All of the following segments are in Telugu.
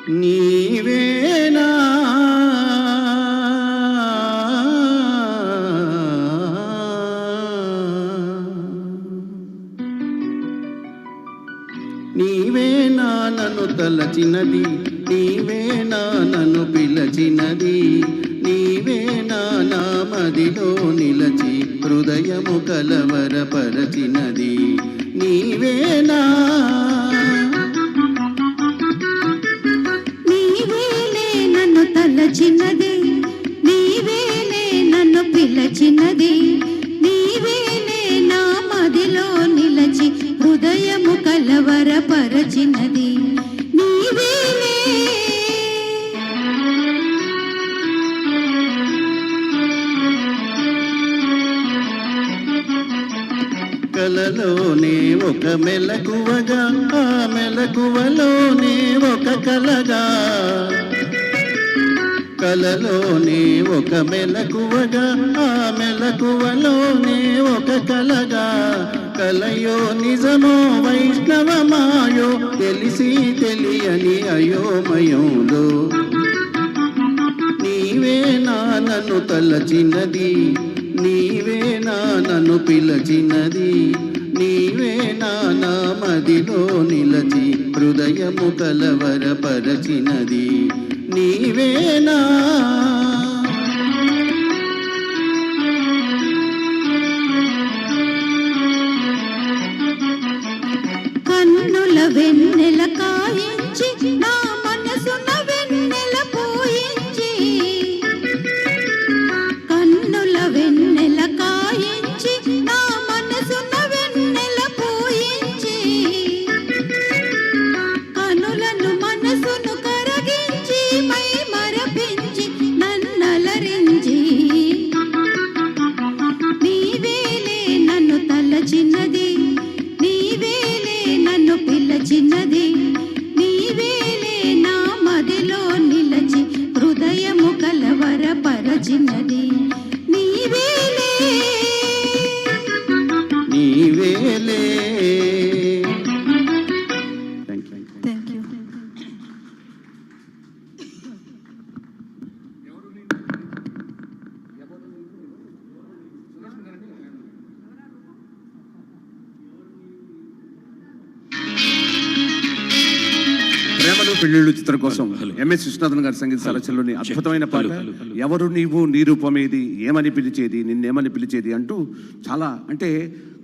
నీవేనా నీవేనా నన్ను తలచినది, నీవేనా నన్ను పిలచినది, నీవేనా నా మదిలో నిలచి హృదయము కలవరపరచినది, నీవేనా నీవేలే నన్ను తలచినది, నీవేలే నన్ను పిలచినది, నీవేలే నా మదిలో నిలచి హృదయము కలవరపరచినది, నీవేలే కలలోనే ఒక మెలకువగా, ఆ మెలకువలోనే ఒక కలగా, కలలోనే ఒక మెలకువగా, ఆ మెలకువలోనే ఒక కలగా, కలయో నిజమో వైష్ణవమాయో తెలిసి తెలియని అయోమయంలో నీవేనా నన్ను తలచినది, నీవేనా నన్ను పిలచినది, నీవేనా నా మదిలో నిలచి హృదయము కలవరపరచినది, నీవేనా కన్నుల వెన్నెల కాయించి నా మనసున వెన్నెల పోయించి, కన్నుల వెన్నెల కాయించి నా మనసున వెన్నెల పోయించి, కనులను మనసును కరగించి మై మరపించి నన్నలరించి, నీవేలే నన్ను తలచినది, నీవేలే నన్ను పిలచినది, నీవేలే నా మదిలో నిలచి హృదయము కలవరపరచినది, నీవేలే నీవేలే. Thank you. ప్రేమలు పెళ్ళిళ్ళు చిత్రం కోసం ఎంఎస్ విశ్వనాథన్ గారి సంగీత సారథ్యంలోని అద్భుతమైన పాట ఎవరు నీవు నీ రూపమేది ఏమని పిలిచేది నిన్నేమని పిలిచేది అంటూ చాలా అంటే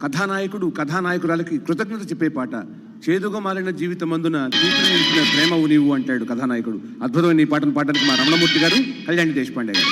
కథానాయకురాలకి కృతజ్ఞత చెప్పే పాట. చేదుగా మారిన జీవితం అందున తీపిని నిలిపిన ప్రేమవు నీవు అంటాడు కథానాయకుడు. అద్భుతమైన ఈ పాటను పాడడానికి మా రమణమూర్తి గారు, కళ్యాణి దేశపాండే గారు.